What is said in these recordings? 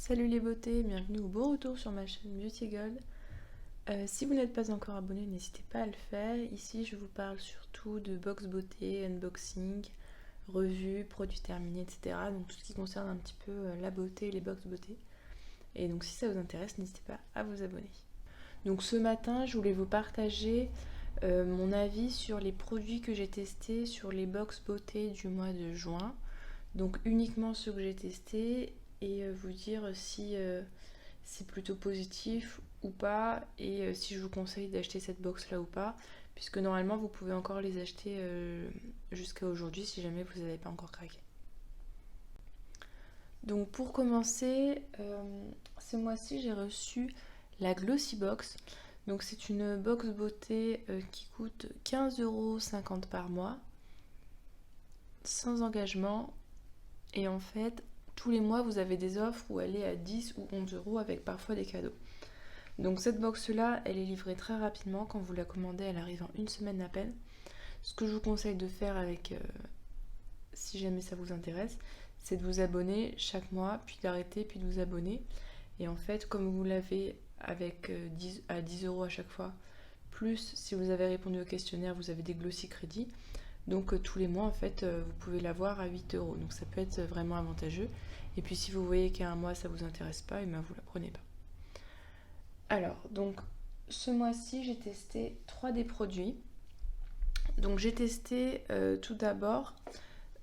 Salut les beautés, bienvenue ou beau retour sur ma chaîne Beauty Gold. Si vous n'êtes pas encore abonné, n'hésitez pas à le faire. Ici, je vous parle surtout de box beauté, unboxing, revues, produits terminés, etc. Donc tout ce qui concerne un petit peu la beauté et les box beauté. Et donc si ça vous intéresse, n'hésitez pas à vous abonner. Donc ce matin, je voulais vous partager mon avis sur les produits que j'ai testés sur les box beauté du mois de juin. Donc uniquement ceux que j'ai testés et vous dire si c'est plutôt positif ou pas et si je vous conseille d'acheter cette box là ou pas, puisque normalement vous pouvez encore les acheter jusqu'à aujourd'hui si jamais vous n'avez pas encore craqué. Donc pour commencer, ce mois-ci j'ai reçu la Glossy Box. Donc c'est une box beauté qui coûte 15,50 € par mois, sans engagement. Et en fait, tous les mois, vous avez des offres où elle est à 10 ou 11 € avec parfois des cadeaux. Donc cette box-là, elle est livrée très rapidement. Quand vous la commandez, elle arrive en une semaine à peine. Ce que je vous conseille de faire avec, si jamais ça vous intéresse, c'est de vous abonner chaque mois, puis d'arrêter, puis de vous abonner. Et en fait, comme vous l'avez avec 10 € à chaque fois, plus si vous avez répondu au questionnaire, vous avez des glossy crédits. Donc tous les mois, en fait, vous pouvez l'avoir à 8 €. Donc ça peut être vraiment avantageux. Et puis si vous voyez qu'à un mois, ça ne vous intéresse pas, et ben vous la prenez pas. Alors, donc ce mois-ci, j'ai testé 3 des produits. Donc j'ai testé tout d'abord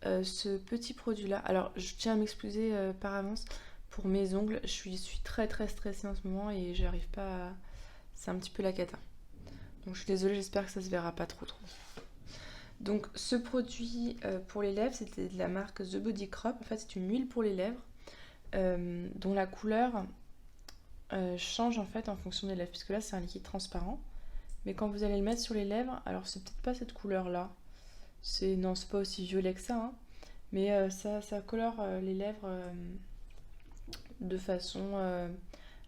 ce petit produit-là. Alors je tiens à m'excuser par avance pour mes ongles. Je suis très très stressée en ce moment et j'arrive pas à... C'est un petit peu la cata. Donc je suis désolée, j'espère que ça se verra pas trop. Donc ce produit pour les lèvres, c'était de la marque The Body Crop. En fait, c'est une huile pour les lèvres dont la couleur change en fait en fonction des lèvres, puisque là c'est un liquide transparent. Mais quand vous allez le mettre sur les lèvres, alors c'est peut-être pas cette couleur-là. Non, c'est pas aussi violet que ça, hein. Mais ça colore les lèvres de façon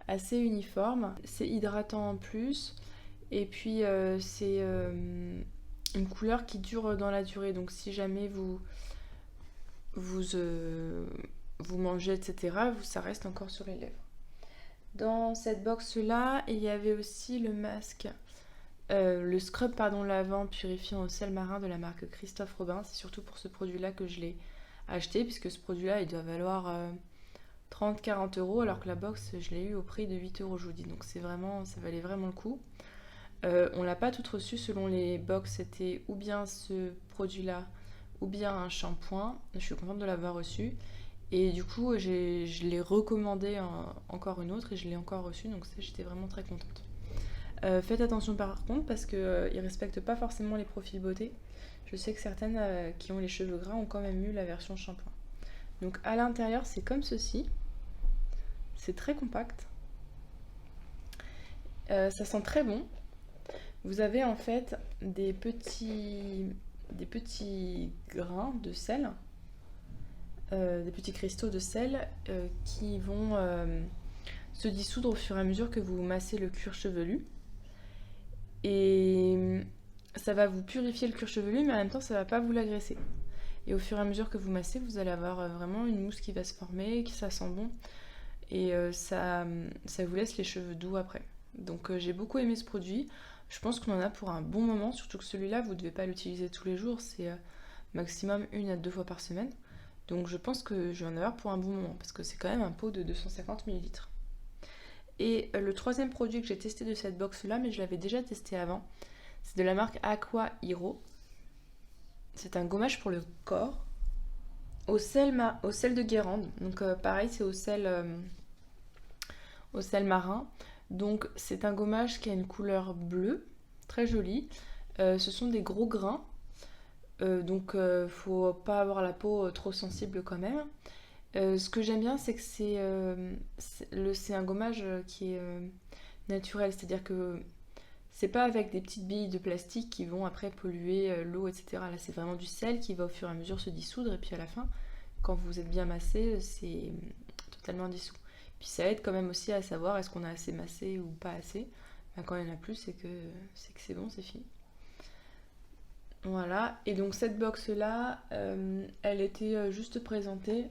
assez uniforme. C'est hydratant en plus. Et puis c'est une couleur qui dure dans la durée. Donc si jamais vous mangez, etc., ça reste encore sur les lèvres. Dans cette box-là, il y avait aussi le masque, le scrub lavant purifiant au sel marin de la marque Christophe Robin. C'est surtout pour ce produit-là que je l'ai acheté, puisque ce produit-là, il doit valoir 30-40 €, alors que la box, je l'ai eu au prix de 8 €, je vous dis. Donc ça valait vraiment le coup. On l'a pas toutes reçu selon les box, c'était ou bien ce produit-là, ou bien un shampoing. Je suis contente de l'avoir reçu. Et du coup, je l'ai recommandé encore une autre et je l'ai encore reçu, donc ça, j'étais vraiment très contente. Faites attention par contre parce qu'ils ne respectent pas forcément les profils beauté. Je sais que certaines qui ont les cheveux gras ont quand même eu la version shampoing. Donc à l'intérieur, c'est comme ceci. C'est très compact. Ça sent très bon. Vous avez en fait des petits grains de sel, des petits cristaux de sel qui vont se dissoudre au fur et à mesure que vous massez le cuir chevelu. Et ça va vous purifier le cuir chevelu, mais en même temps, ça va pas vous l'agresser. Et au fur et à mesure que vous massez, vous allez avoir vraiment une mousse qui va se former, qui ça sent bon. Et ça vous laisse les cheveux doux après. Donc j'ai beaucoup aimé ce produit. Je pense qu'on en a pour un bon moment, surtout que celui-là, vous ne devez pas l'utiliser tous les jours. C'est maximum 1 à 2 fois par semaine. Donc je pense que je vais en avoir pour un bon moment, parce que c'est quand même un pot de 250 ml. Et le troisième produit que j'ai testé de cette box-là, mais je l'avais déjà testé avant, c'est de la marque Aqua Hero. C'est un gommage pour le corps au sel de Guérande. Donc pareil, c'est au sel marin. Donc c'est un gommage qui a une couleur bleue, très jolie. Ce sont des gros grains. Donc faut pas avoir la peau trop sensible quand même. Ce que j'aime bien, c'est que c'est un gommage qui est naturel, c'est-à-dire que c'est pas avec des petites billes de plastique qui vont après polluer l'eau, etc. Là, c'est vraiment du sel qui va au fur et à mesure se dissoudre, et puis à la fin, quand vous êtes bien massé, c'est totalement dissous. Puis ça aide quand même aussi à savoir est-ce qu'on a assez massé ou pas assez. Ben, quand il y en a plus, c'est que c'est bon, c'est fini. Voilà, et donc cette box-là, elle était juste présentée.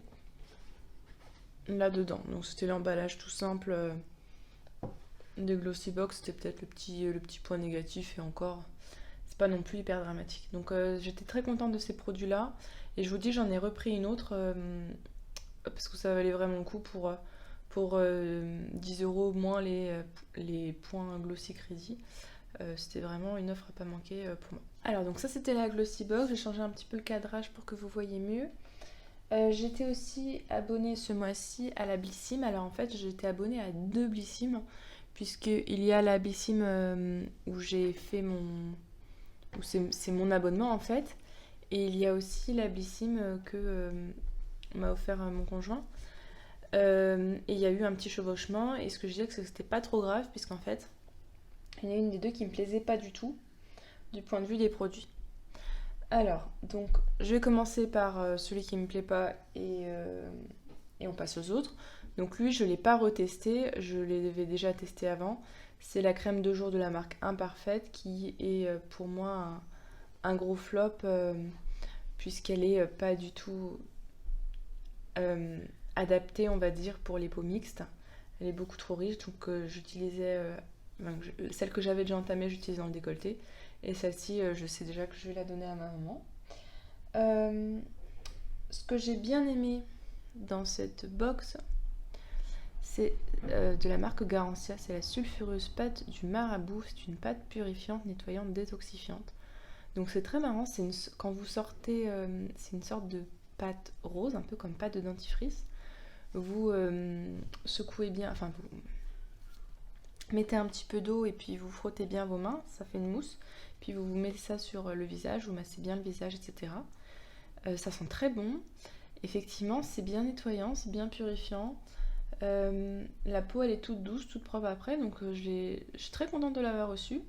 là-dedans. Donc c'était l'emballage tout simple des Glossybox, c'était peut-être le petit point négatif et encore, c'est pas non plus hyper dramatique. Donc j'étais très contente de ces produits-là et je vous dis j'en ai repris une autre parce que ça valait vraiment le coup pour 10 euros moins les points Glossy Crédit. C'était vraiment une offre à pas manquer pour moi. Alors donc ça c'était la Glossybox, j'ai changé un petit peu le cadrage pour que vous voyez mieux. J'étais aussi abonnée ce mois-ci à la Blissim. Alors en fait j'étais abonnée à 2 Blissim puisqu'il y a la Blissim où j'ai fait où c'est mon abonnement en fait, et il y a aussi la Blissim que m'a offert mon conjoint. Et il y a eu un petit chevauchement et ce que je disais que c'était pas trop grave puisqu'en fait il y en a une des deux qui me plaisait pas du tout du point de vue des produits. Alors, donc, je vais commencer par celui qui me plaît pas et on passe aux autres. Donc lui, je l'ai pas retesté, je l'avais déjà testé avant. C'est la crème de jour de la marque Imparfaite qui est pour moi un gros flop puisqu'elle est pas du tout adaptée, on va dire, pour les peaux mixtes. Elle est beaucoup trop riche, donc celle que j'avais déjà entamée, j'utilisais dans le décolleté. Et celle-ci, je sais déjà que je vais la donner à ma maman. Ce que j'ai bien aimé dans cette box, c'est de la marque Garancia. C'est la sulfureuse pâte du marabout. C'est une pâte purifiante, nettoyante, détoxifiante. Donc c'est très marrant. Quand vous sortez, c'est une sorte de pâte rose, un peu comme pâte de dentifrice. Vous secouez bien, enfin vous mettez un petit peu d'eau et puis vous frottez bien vos mains, ça fait une mousse. Puis vous mettez ça sur le visage, vous massez bien le visage, etc. Ça sent très bon. Effectivement, c'est bien nettoyant, c'est bien purifiant. La peau, elle est toute douce, toute propre après. Donc je suis très contente de l'avoir reçu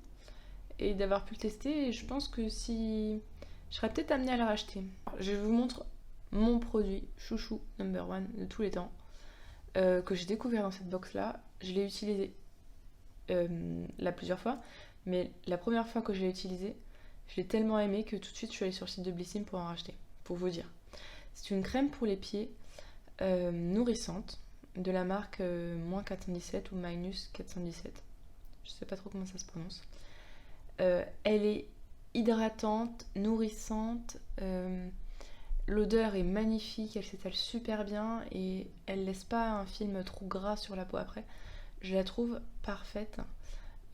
et d'avoir pu le tester. Et je pense que si... Je serais peut-être amenée à la racheter. Je vous montre mon produit chouchou number one de tous les temps que j'ai découvert dans cette box-là. Je l'ai utilisé là plusieurs fois. Mais la première fois que je l'ai utilisé, je l'ai tellement aimé que tout de suite je suis allée sur le site de Blissim pour en racheter. Pour vous dire. C'est une crème pour les pieds nourrissante de la marque moins 417 ou minus 417. Je sais pas trop comment ça se prononce. Elle est hydratante, nourrissante. L'odeur est magnifique, elle s'étale super bien et elle laisse pas un film trop gras sur la peau après. Je la trouve parfaite.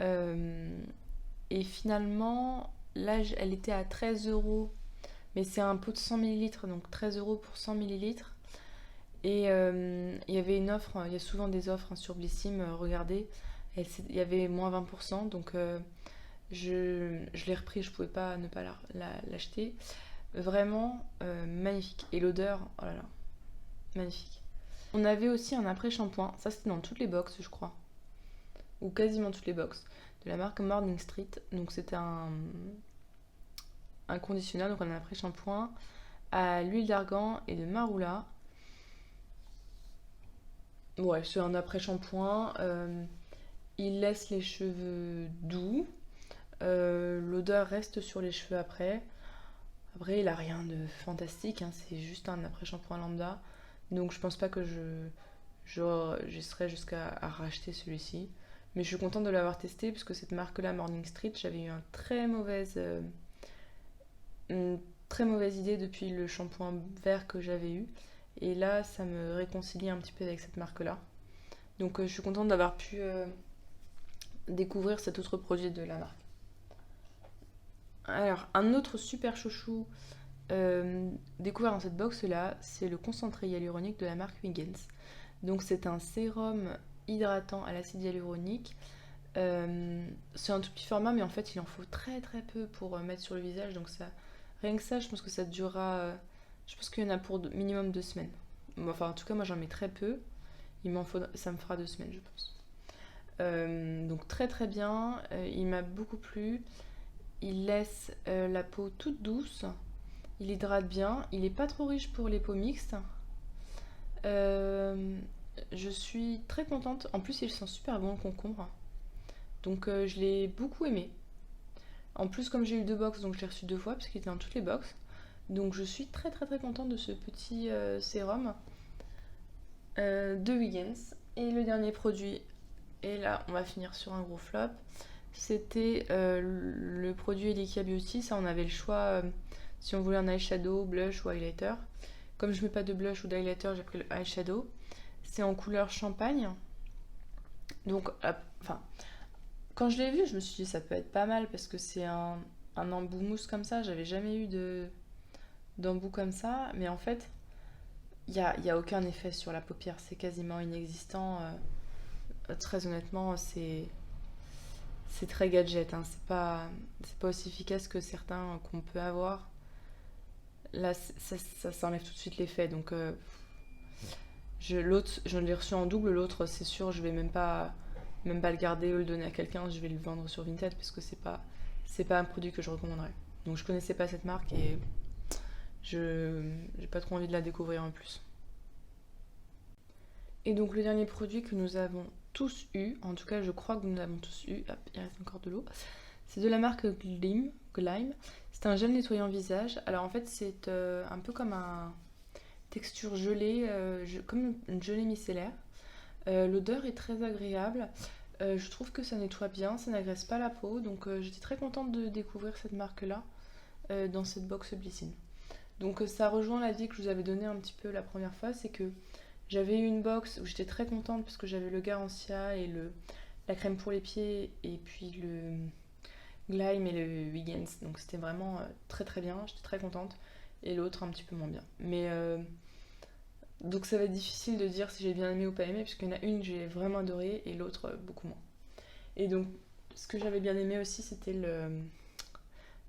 Et finalement, là, elle était à 13 euros. Mais c'est un pot de 100 ml, donc 13 euros pour 100 ml. Et il y avait une offre, il y a souvent des offres sur Blissim, regardez. Il y avait moins 20%, donc je l'ai repris, je pouvais pas ne pas l'acheter. Vraiment magnifique. Et l'odeur, oh là là, magnifique. On avait aussi un après-shampoing, ça c'était dans toutes les box, je crois. Ou quasiment toutes les box, de la marque Morning Street. Donc c'était un conditionneur, donc un après-shampoing à l'huile d'argan et de marula. Ouais, c'est un après-shampoing. Il laisse les cheveux doux. L'odeur reste sur les cheveux après. Après, il a rien de fantastique, hein, c'est juste un après-shampoing lambda. Donc je pense pas que j'y serais jusqu'à racheter celui-ci. Mais je suis contente de l'avoir testé puisque cette marque-là, Morning Street, j'avais eu une très mauvaise idée depuis le shampoing vert que j'avais eu. Et là, ça me réconcilie un petit peu avec cette marque-là. Donc je suis contente d'avoir pu découvrir cet autre produit de la marque. Alors, un autre super chouchou découvert dans cette box-là, c'est le concentré hyaluronique de la marque Wiggins. Donc c'est un sérum hydratant à l'acide hyaluronique. C'est un tout petit format, mais en fait il en faut très très peu pour mettre sur le visage. Donc ça, rien que ça, je pense que ça durera... je pense qu'il y en a pour minimum 2 semaines. Enfin en tout cas moi j'en mets très peu. Ça me fera 2 semaines je pense. Donc très très bien, il m'a beaucoup plu. Il laisse la peau toute douce, il hydrate bien, il n'est pas trop riche pour les peaux mixtes. Je suis très contente, en plus il sent super bon le concombre. Donc je l'ai beaucoup aimé. En plus comme j'ai eu 2 box, donc je l'ai reçu 2 fois parce qu'il était dans toutes les box. Donc je suis très très très contente de ce petit sérum. de Wiggins. Et le dernier produit, et là on va finir sur un gros flop, c'était le produit Elikia Beauty. Ça, on avait le choix si on voulait un eyeshadow, blush ou highlighter. Comme je mets pas de blush ou d'highlighter, j'ai pris le eyeshadow. C'est en couleur champagne. Donc, enfin, quand je l'ai vu, je me suis dit ça peut être pas mal parce que c'est un embout mousse comme ça. J'avais jamais eu d'embout comme ça. Mais en fait, y a aucun effet sur la paupière. C'est quasiment inexistant. Très honnêtement, c'est très gadget. Hein. C'est pas aussi efficace que certains qu'on peut avoir. Là, ça s'enlève tout de suite l'effet. Donc, l'autre, je l'ai reçu en double. L'autre, c'est sûr, je vais même pas le garder ou le donner à quelqu'un. Je vais le vendre sur Vinted parce que c'est pas un produit que je recommanderais. Donc, je connaissais pas cette marque et j'ai pas trop envie de la découvrir en plus. Et donc, le dernier produit que nous avons tous eu, en tout cas, je crois que nous l'avons tous eu. Hop, il reste encore de l'eau. C'est de la marque Glime. C'est un gel nettoyant visage. Alors en fait, c'est un peu comme un texture gelée, comme une gelée micellaire. L'odeur est très agréable. Je trouve que ça nettoie bien, ça n'agresse pas la peau. Donc j'étais très contente de découvrir cette marque-là dans cette box Blyssine. Donc ça rejoint l'avis que je vous avais donné un petit peu la première fois, c'est que j'avais eu une box où j'étais très contente parce que j'avais le Garancia et la crème pour les pieds et puis le Glime et le Wiggins. Donc c'était vraiment très très bien, j'étais très contente. Et l'autre un petit peu moins bien. Mais donc ça va être difficile de dire si j'ai bien aimé ou pas aimé, puisqu'il y en a une que j'ai vraiment adorée et l'autre beaucoup moins. Et donc ce que j'avais bien aimé aussi, c'était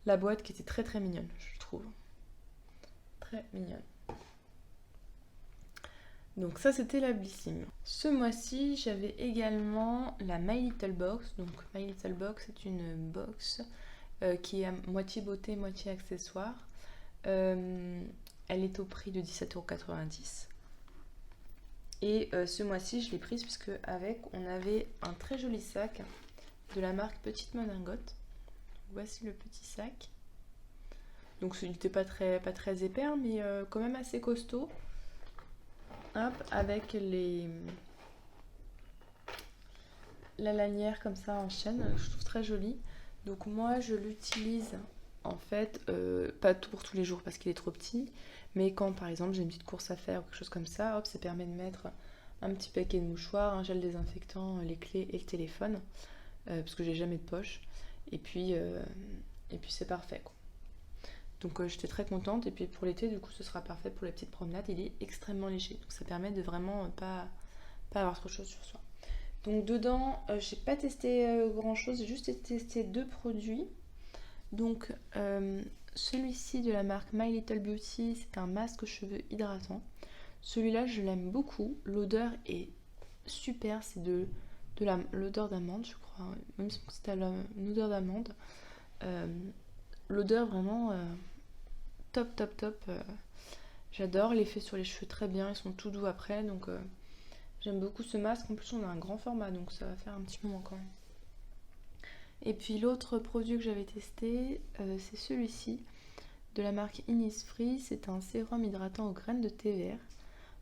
la boîte qui était très très mignonne, je trouve. Très mignonne. Donc ça c'était la Blyssine. Ce mois-ci j'avais également la My Little Box. Donc My Little Box c'est une box qui est à moitié beauté, moitié accessoire. Elle est au prix de 17,90 €. Et ce mois-ci je l'ai prise puisque avec on avait un très joli sac de la marque Petite Maningotte. Voici le petit sac. Donc ce n'était pas très épais hein, mais quand même assez costaud. Hop, avec la lanière comme ça en chaîne, je trouve très jolie. Donc moi je l'utilise en fait, pas pour tous les jours parce qu'il est trop petit, mais quand par exemple j'ai une petite course à faire ou quelque chose comme ça, hop, ça permet de mettre un petit paquet de mouchoirs, un gel désinfectant, les clés et le téléphone, parce que j'ai jamais de poche. Et puis c'est parfait quoi. Donc j'étais très contente et puis pour l'été du coup ce sera parfait pour les petites promenades. Il est extrêmement léger donc ça permet de vraiment pas avoir trop de choses sur soi. Donc dedans j'ai pas testé grand chose, j'ai juste testé 2 produits. Donc celui-ci de la marque My Little Beauty, c'est un masque cheveux hydratant. Celui-là je l'aime beaucoup, l'odeur est super, c'est de l'odeur d'amande je crois, même si c'est une odeur d'amande. L'odeur vraiment top. J'adore l'effet sur les cheveux très bien, ils sont tout doux après, donc j'aime beaucoup ce masque. En plus on a un grand format, donc ça va faire un petit moment quand même. Et puis l'autre produit que j'avais testé, c'est celui-ci de la marque Innisfree. C'est un sérum hydratant aux graines de thé vert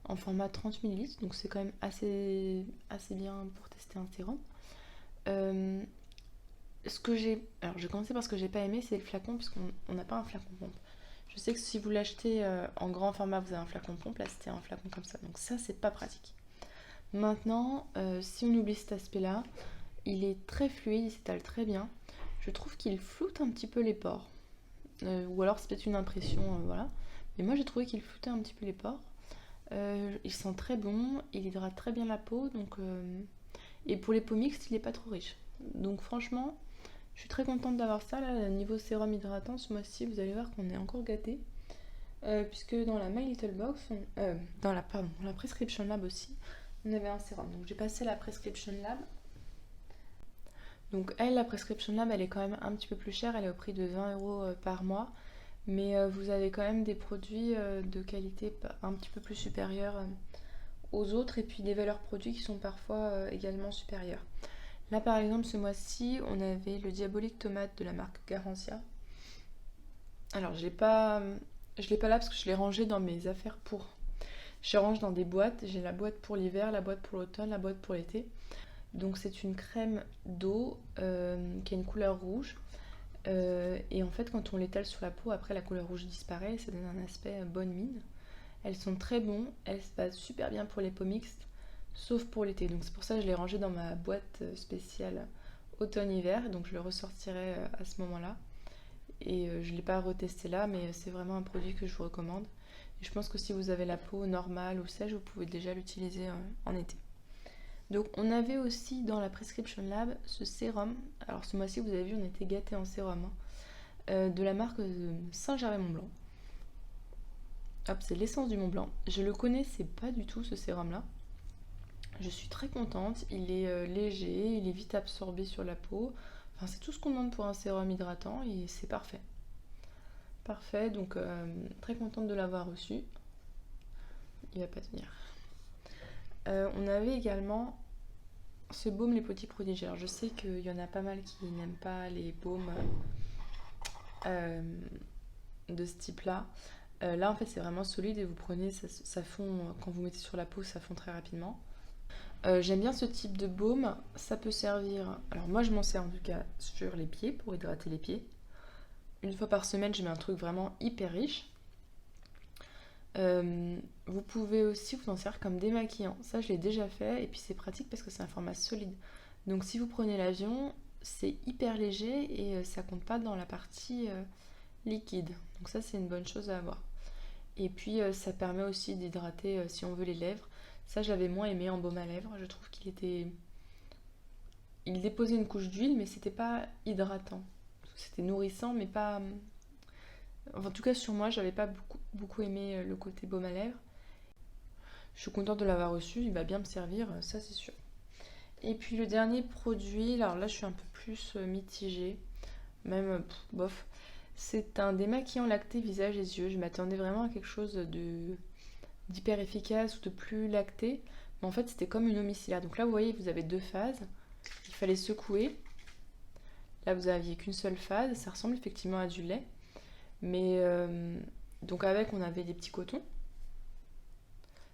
en format 30 ml, donc c'est quand même assez bien pour tester un sérum. Alors je vais commencer par ce que j'ai pas aimé, c'est le flacon, puisqu'on n'a pas un flacon pompe. Je sais que si vous l'achetez en grand format, vous avez un flacon pompe. Là, c'était un flacon comme ça. Donc ça, c'est pas pratique. Maintenant, si on oublie cet aspect-là, il est très fluide, il s'étale très bien. Je trouve qu'il floute un petit peu les pores. Ou alors c'est peut-être une impression, voilà. Mais moi, j'ai trouvé qu'il floutait un petit peu les pores. Il sent très bon, il hydrate très bien la peau. Donc, et pour les peaux mixtes, il n'est pas trop riche. Donc franchement, je suis très contente d'avoir ça. Là, niveau sérum hydratant, ce mois-ci, vous allez voir qu'on est encore gâtés. Puisque dans la My Little Box, dans la Prescription Lab aussi, on avait un sérum. Donc j'ai passé la Prescription Lab. Donc elle, la Prescription Lab, elle est quand même un petit peu plus chère. Elle est au prix de 20 € par mois. Mais vous avez quand même des produits de qualité un petit peu plus supérieure aux autres. Et puis des valeurs produits qui sont parfois également supérieures. Là par exemple ce mois-ci on avait le Diabolique Tomate de la marque Garancia. Alors je l'ai pas là parce que je l'ai rangé dans mes affaires pour. Je range dans des boîtes. J'ai la boîte pour l'hiver, la boîte pour l'automne, la boîte pour l'été. Donc c'est une crème d'eau qui a une couleur rouge. Et en fait, quand on l'étale sur la peau, après la couleur rouge disparaît, ça donne un aspect bonne mine. Elles sont très bonnes, elles se passent super bien pour les peaux mixtes, sauf pour l'été. Donc c'est pour ça que je l'ai rangé dans ma boîte spéciale automne-hiver. Donc je le ressortirai à ce moment-là. Et je ne l'ai pas retesté là, mais c'est vraiment un produit que je vous recommande. Et je pense que si vous avez la peau normale ou sèche, vous pouvez déjà l'utiliser en été. Donc on avait aussi dans la Prescription Lab ce sérum. Alors ce mois-ci, vous avez vu, on était gâtés en sérum. De la marque Saint-Gervais-Mont-Blanc. Hop, c'est l'essence du Mont Blanc. Je le connaissais pas du tout ce sérum-là. Je suis très contente. Il est léger, il est vite absorbé sur la peau. Enfin, c'est tout ce qu'on demande pour un sérum hydratant et c'est parfait. Parfait, donc très contente de l'avoir reçu. Il va pas tenir. On avait également ce baume Les Petits Prodiges. Alors je sais qu'il y en a pas mal qui n'aiment pas les baumes de ce type-là. Là en fait c'est vraiment solide et vous prenez, ça fond, quand vous mettez sur la peau, ça fond très rapidement. J'aime bien ce type de baume, ça peut servir, alors moi je m'en sers en tout cas sur les pieds pour hydrater les pieds. Une fois par semaine je mets un truc vraiment hyper riche. Vous pouvez aussi vous en servir comme démaquillant, ça je l'ai déjà fait et puis c'est pratique parce que c'est un format solide. Donc si vous prenez l'avion, c'est hyper léger et ça compte pas dans la partie liquide. Donc ça c'est une bonne chose à avoir. Et puis ça permet aussi d'hydrater si on veut les lèvres. Ça je l'avais moins aimé en baume à lèvres. Je trouve qu'il était... Il déposait une couche d'huile mais c'était pas hydratant. C'était nourrissant mais pas... Enfin, en tout cas sur moi j'avais pas beaucoup aimé le côté baume à lèvres. Je suis contente de l'avoir reçu, il va bien me servir, ça c'est sûr. Et puis le dernier produit, alors là je suis un peu plus mitigée. Même bof. C'est un démaquillant lacté visage et yeux. Je m'attendais vraiment à quelque chose d'hyper efficace ou de plus lacté. Mais en fait, c'était comme une eau micellaire. Donc là, vous voyez, vous avez deux phases. Il fallait secouer. Là, vous n'aviez qu'une seule phase. Ça ressemble effectivement à du lait. Mais donc avec, on avait des petits cotons.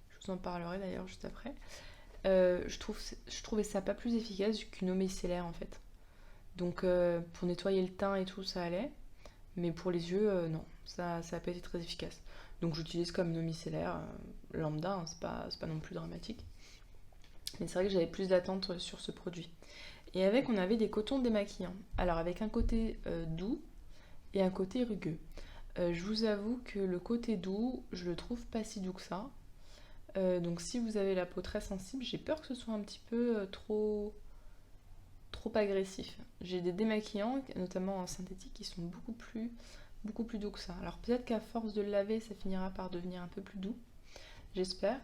Je vous en parlerai d'ailleurs juste après. Je trouvais ça pas plus efficace qu'une eau micellaire en fait. Donc pour nettoyer le teint et tout, ça allait. Mais pour les yeux, non, ça n'a pas été très efficace. Donc j'utilise comme une eau micellaire lambda, hein, c'est pas non plus dramatique. Mais c'est vrai que j'avais plus d'attente sur ce produit. Et avec, on avait des cotons démaquillants. Alors avec un côté doux et un côté rugueux. Je vous avoue que le côté doux, je le trouve pas si doux que ça. Donc si vous avez la peau très sensible, j'ai peur que ce soit un petit peu trop agressif. J'ai des démaquillants, notamment en synthétique, qui sont beaucoup plus doux que ça. Alors peut-être qu'à force de le laver, ça finira par devenir un peu plus doux, j'espère.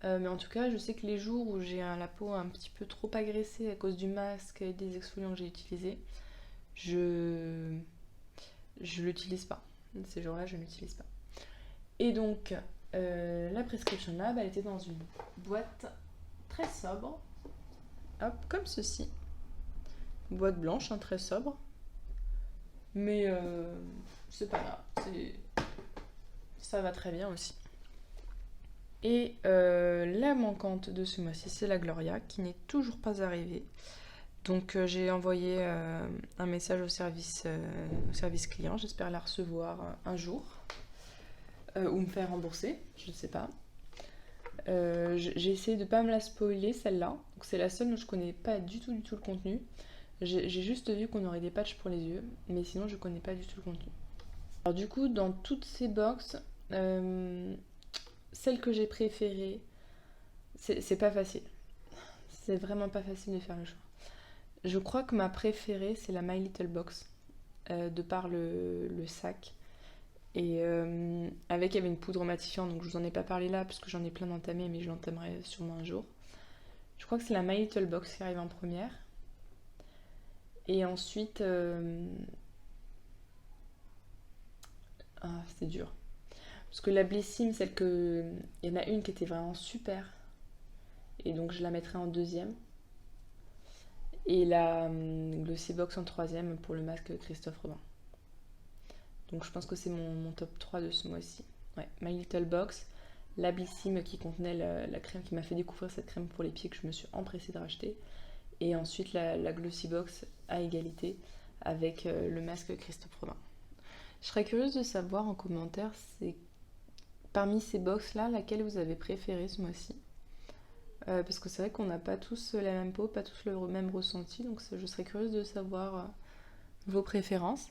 Mais en tout cas, je sais que les jours où j'ai la peau un petit peu trop agressée à cause du masque et des exfoliants que j'ai utilisés, je l'utilise pas. Ces jours-là, je ne l'utilise pas. Et donc, la Prescription Lab, elle était dans une boîte très sobre. Hop, comme ceci. Boîte blanche, hein, très sobre. Mais c'est pas grave. Ça va très bien aussi. Et la manquante de ce mois-ci, c'est la Gloria, qui n'est toujours pas arrivée. Donc j'ai envoyé un message au service client. J'espère la recevoir un jour. Ou me faire rembourser, je ne sais pas. J'ai essayé de ne pas me la spoiler, celle-là. Donc c'est la seule dont je connais pas du tout le contenu. J'ai juste vu qu'on aurait des patchs pour les yeux, mais sinon je connais pas du tout le contenu. Alors du coup, dans toutes ces box, celle que j'ai préférée, c'est pas facile. C'est vraiment pas facile de faire le choix. Je crois que ma préférée, c'est la My Little Box, de par le sac. Et avec, il y avait une poudre matifiante, donc je vous en ai pas parlé là, parce que j'en ai plein d'entamés, mais je l'entamerai sûrement un jour. Je crois que c'est la My Little Box qui arrive en première. Et ensuite... Ah, c'est dur. Parce que la Blissim, celle que... Il y en a une qui était vraiment super. Et donc je la mettrai en deuxième. Et la Glossybox en troisième pour le masque Christophe Robin. Donc je pense que c'est mon top 3 de ce mois-ci. Ouais, My Little Box, la Blissim qui contenait la crème qui m'a fait découvrir cette crème pour les pieds que je me suis empressée de racheter. Et ensuite la Glossy Box à égalité avec le masque Christophe Robin. Je serais curieuse de savoir en commentaire, c'est parmi ces box là, laquelle vous avez préférée ce mois-ci. Parce que c'est vrai qu'on n'a pas tous la même peau, pas tous le même ressenti, donc je serais curieuse de savoir vos préférences.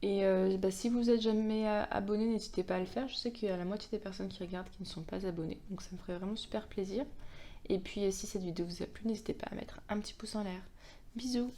Et si vous n'êtes jamais abonné, n'hésitez pas à le faire. Je sais qu'il y a la moitié des personnes qui regardent qui ne sont pas abonnées, donc ça me ferait vraiment super plaisir. Et puis si cette vidéo vous a plu, n'hésitez pas à mettre un petit pouce en l'air. Bisous!